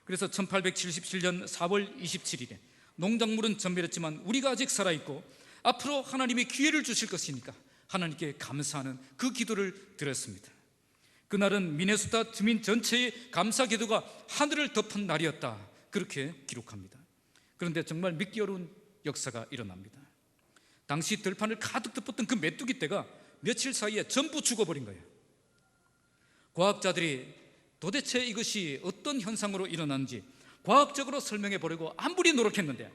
Speaker 1: 그래서 1877년 4월 27일에 농작물은 전멸했지만 우리가 아직 살아있고 앞으로 하나님이 기회를 주실 것이니까 하나님께 감사하는 그 기도를 드렸습니다. 그날은 미네소타 주민 전체의 감사 기도가 하늘을 덮은 날이었다, 그렇게 기록합니다. 그런데 정말 믿기 어려운 역사가 일어납니다. 당시 들판을 가득 덮었던 그 메뚜기 떼가 며칠 사이에 전부 죽어버린 거예요. 과학자들이 도대체 이것이 어떤 현상으로 일어나는지 과학적으로 설명해 보려고 아무리 노력했는데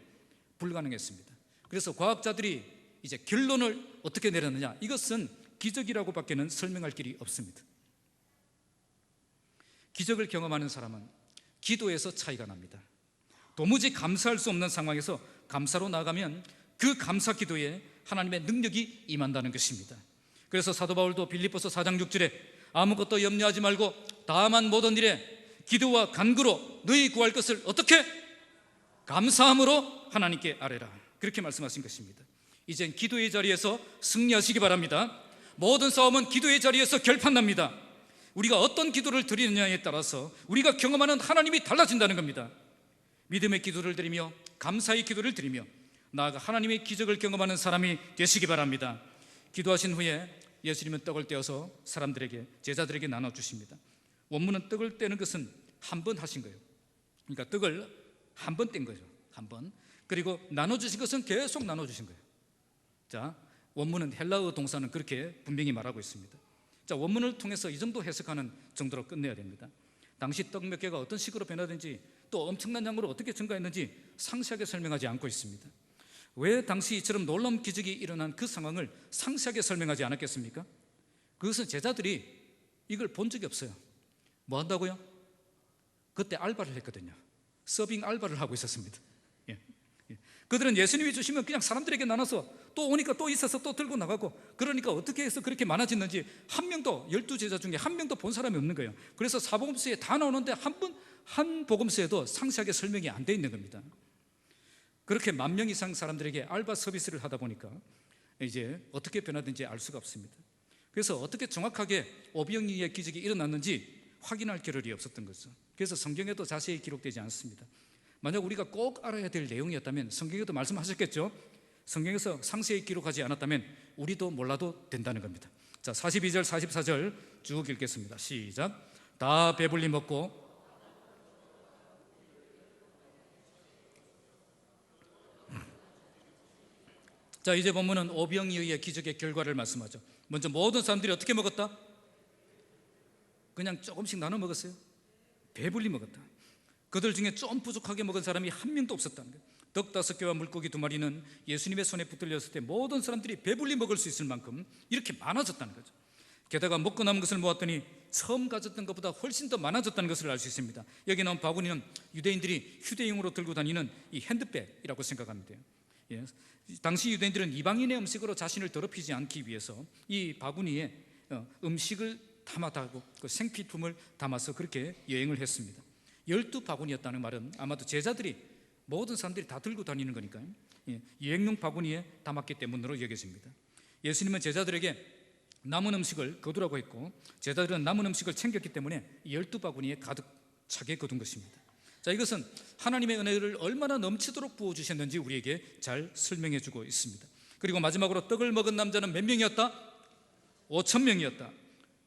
Speaker 1: 불가능했습니다. 그래서 과학자들이 이제 결론을 어떻게 내렸느냐, 이것은 기적이라고 밖에는 설명할 길이 없습니다. 기적을 경험하는 사람은 기도에서 차이가 납니다. 도무지 감사할 수 없는 상황에서 감사로 나아가면 그 감사 기도에 하나님의 능력이 임한다는 것입니다. 그래서 사도 바울도 빌립보서 4장 6절에 아무것도 염려하지 말고 다만 모든 일에 기도와 간구로 너희 구할 것을 어떻게? 감사함으로 하나님께 아뢰라, 그렇게 말씀하신 것입니다. 이젠 기도의 자리에서 승리하시기 바랍니다. 모든 싸움은 기도의 자리에서 결판납니다. 우리가 어떤 기도를 드리느냐에 따라서 우리가 경험하는 하나님이 달라진다는 겁니다. 믿음의 기도를 드리며 감사의 기도를 드리며 나아가 하나님의 기적을 경험하는 사람이 되시기 바랍니다. 기도하신 후에 예수님은 떡을 떼어서 사람들에게, 제자들에게 나눠주십니다. 원문은 떡을 떼는 것은 한 번 하신 거예요. 그러니까 떡을 한 번 뗀 거죠. 한 번. 그리고 나눠주신 것은 계속 나눠주신 거예요. 자, 원문은 헬라어 동사는 그렇게 분명히 말하고 있습니다. 자, 원문을 통해서 이 정도 해석하는 정도로 끝내야 됩니다. 당시 떡 몇 개가 어떤 식으로 변화된지, 또 엄청난 양으로 어떻게 증가했는지 상세하게 설명하지 않고 있습니다. 왜 당시 이처럼 놀라운 기적이 일어난 그 상황을 상세하게 설명하지 않았겠습니까? 그것은 제자들이 이걸 본 적이 없어요. 뭐 한다고요? 그때 알바를 했거든요. 서빙 알바를 하고 있었습니다. 그들은 예수님이 주시면 그냥 사람들에게 나눠서 또 오니까 또 있어서 또 들고 나가고, 그러니까 어떻게 해서 그렇게 많아졌는지 한 명도, 12제자 중에 한 명도 본 사람이 없는 거예요. 그래서 사복음서에 다 나오는데 한 복음서에도 상세하게 설명이 안 돼 있는 겁니다. 그렇게 10,000명 이상 사람들에게 알바 서비스를 하다 보니까 이제 어떻게 변화된지 알 수가 없습니다. 그래서 어떻게 정확하게 오병이어의 기적이 일어났는지 확인할 겨를이 없었던 거죠. 그래서 성경에도 자세히 기록되지 않습니다. 만약 우리가 꼭 알아야 될 내용이었다면 성경에도 말씀하셨겠죠. 성경에서 상세히 기록하지 않았다면 우리도 몰라도 된다는 겁니다. 자, 42절 44절 쭉 읽겠습니다. 시작. 다 배불리 먹고 자, 이제 본문은 오병이어의 기적의 결과를 말씀하죠. 먼저 모든 사람들이 어떻게 먹었다? 그냥 조금씩 나눠 먹었어요. 배불리 먹었다. 그들 중에 좀 부족하게 먹은 사람이 한 명도 없었다는 거예요. 떡 5개와 물고기 2마리는 예수님의 손에 붙들렸을 때 모든 사람들이 배불리 먹을 수 있을 만큼 이렇게 많아졌다는 거죠. 게다가 먹고 남은 것을 모았더니 처음 가졌던 것보다 훨씬 더 많아졌다는 것을 알 수 있습니다. 여기 나온 바구니는 유대인들이 휴대용으로 들고 다니는 이 핸드백이라고 생각하면 돼요. 예. 당시 유대인들은 이방인의 음식으로 자신을 더럽히지 않기 위해서 이 바구니에 음식을 담아다고 그 생필품을 담아서 그렇게 여행을 했습니다. 12바구니였다는 말은 아마도 제자들이, 모든 사람들이 다 들고 다니는 거니까요. 여행용 바구니에 담았기 때문으로 여겨집니다. 예수님은 제자들에게 남은 음식을 거두라고 했고, 제자들은 남은 음식을 챙겼기 때문에 12바구니에 가득 차게 거둔 것입니다. 자, 이것은 하나님의 은혜를 얼마나 넘치도록 부어주셨는지 우리에게 잘 설명해 주고 있습니다. 그리고 마지막으로 떡을 먹은 남자는 몇 명이었다? 5,000명이었다.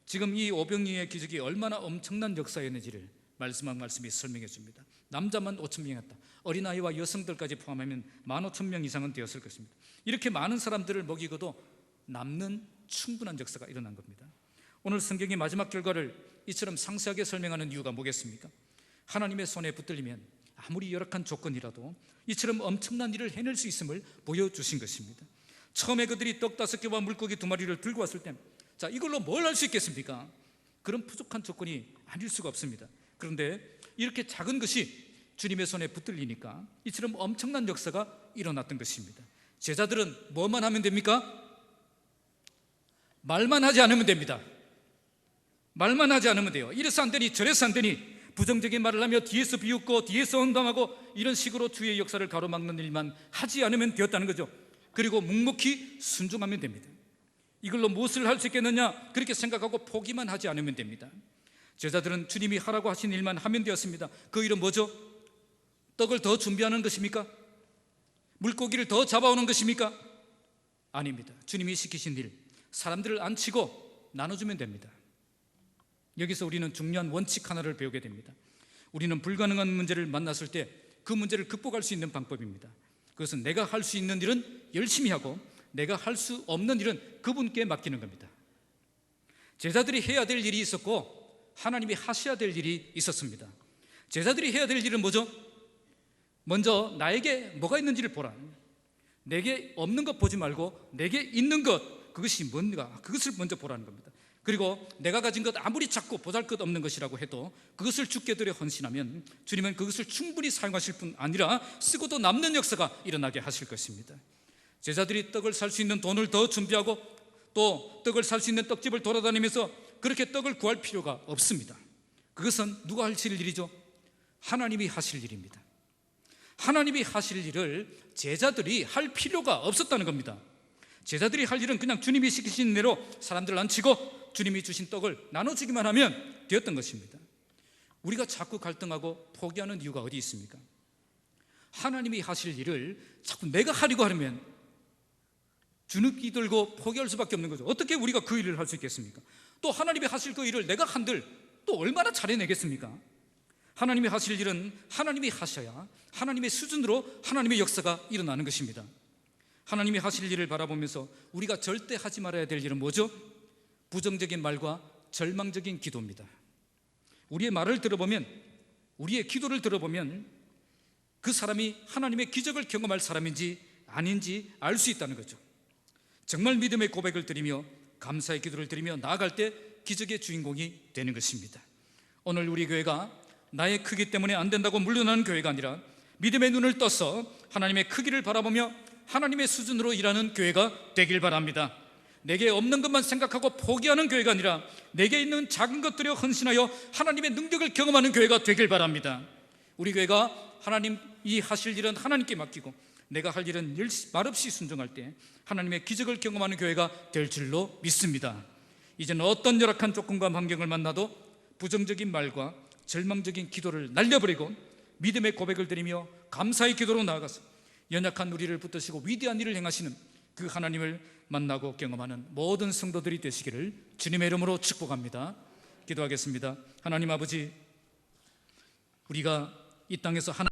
Speaker 1: 지금 이 오병이어의 기적이 얼마나 엄청난 역사였는지를 말씀한 말씀이 설명해 줍니다. 남자만 5,000명이었다. 어린아이와 여성들까지 포함하면 15,000명 이상은 되었을 것입니다. 이렇게 많은 사람들을 먹이고도 남는 충분한 역사가 일어난 겁니다. 오늘 성경의 마지막 결과를 이처럼 상세하게 설명하는 이유가 뭐겠습니까? 하나님의 손에 붙들리면 아무리 열악한 조건이라도 이처럼 엄청난 일을 해낼 수 있음을 보여주신 것입니다. 처음에 그들이 떡 5개와 물고기 2마리를 들고 왔을 때, 자, 이걸로 뭘 할 수 있겠습니까? 그런 부족한 조건이 아닐 수가 없습니다. 그런데 이렇게 작은 것이 주님의 손에 붙들리니까 이처럼 엄청난 역사가 일어났던 것입니다. 제자들은 뭐만 하면 됩니까? 말만 하지 않으면 됩니다. 말만 하지 않으면 돼요. 이래서 안 되니 저래서 안 되니 부정적인 말을 하며 뒤에서 비웃고 뒤에서 엉망하고 이런 식으로 주의 역사를 가로막는 일만 하지 않으면 되었다는 거죠. 그리고 묵묵히 순종하면 됩니다. 이걸로 무엇을 할 수 있겠느냐, 그렇게 생각하고 포기만 하지 않으면 됩니다. 제자들은 주님이 하라고 하신 일만 하면 되었습니다. 그 일은 뭐죠? 떡을 더 준비하는 것입니까? 물고기를 더 잡아오는 것입니까? 아닙니다. 주님이 시키신 일, 사람들을 앉히고 나눠주면 됩니다. 여기서 우리는 중요한 원칙 하나를 배우게 됩니다. 우리는 불가능한 문제를 만났을 때 그 문제를 극복할 수 있는 방법입니다. 그것은 내가 할 수 있는 일은 열심히 하고 내가 할 수 없는 일은 그분께 맡기는 겁니다. 제자들이 해야 될 일이 있었고 하나님이 하셔야 될 일이 있었습니다. 제자들이 해야 될 일은 뭐죠? 먼저 나에게 뭐가 있는지를 보라. 내게 없는 것 보지 말고 내게 있는 것, 그것이 뭔가, 그것을 먼저 보라는 겁니다. 그리고 내가 가진 것 아무리 작고 보잘것없는 것이라고 해도 그것을 주께 드려 헌신하면 주님은 그것을 충분히 사용하실 뿐 아니라 쓰고도 남는 역사가 일어나게 하실 것입니다. 제자들이 떡을 살 수 있는 돈을 더 준비하고 또 떡을 살 수 있는 떡집을 돌아다니면서 그렇게 떡을 구할 필요가 없습니다. 그것은 누가 하실 일이죠? 하나님이 하실 일입니다. 하나님이 하실 일을 제자들이 할 필요가 없었다는 겁니다. 제자들이 할 일은 그냥 주님이 시키신 대로 사람들 앉히고 주님이 주신 떡을 나눠주기만 하면 되었던 것입니다. 우리가 자꾸 갈등하고 포기하는 이유가 어디 있습니까? 하나님이 하실 일을 자꾸 내가 하려고 하면 주눅이 들고 포기할 수밖에 없는 거죠. 어떻게 우리가 그 일을 할 수 있겠습니까? 또 하나님이 하실 그 일을 내가 한들 또 얼마나 잘해내겠습니까? 하나님이 하실 일은 하나님이 하셔야 하나님의 수준으로 하나님의 역사가 일어나는 것입니다. 하나님이 하실 일을 바라보면서 우리가 절대 하지 말아야 될 일은 뭐죠? 부정적인 말과 절망적인 기도입니다. 우리의 말을 들어보면, 우리의 기도를 들어보면 그 사람이 하나님의 기적을 경험할 사람인지 아닌지 알 수 있다는 거죠. 정말 믿음의 고백을 드리며 감사의 기도를 드리며 나아갈 때 기적의 주인공이 되는 것입니다. 오늘 우리 교회가 나의 크기 때문에 안 된다고 물러나는 교회가 아니라 믿음의 눈을 떠서 하나님의 크기를 바라보며 하나님의 수준으로 일하는 교회가 되길 바랍니다. 내게 없는 것만 생각하고 포기하는 교회가 아니라 내게 있는 작은 것들에 헌신하여 하나님의 능력을 경험하는 교회가 되길 바랍니다. 우리 교회가 하나님이 하실 일은 하나님께 맡기고 내가 할 일은 말없이 순종할 때 하나님의 기적을 경험하는 교회가 될 줄로 믿습니다. 이제는 어떤 열악한 조건과 환경을 만나도 부정적인 말과 절망적인 기도를 날려버리고 믿음의 고백을 드리며 감사의 기도로 나아가서 연약한 우리를 붙드시고 위대한 일을 행하시는 그 하나님을 만나고 경험하는 모든 성도들이 되시기를 주님의 이름으로 축복합니다. 기도하겠습니다. 하나님 아버지, 우리가 이 땅에서 하나님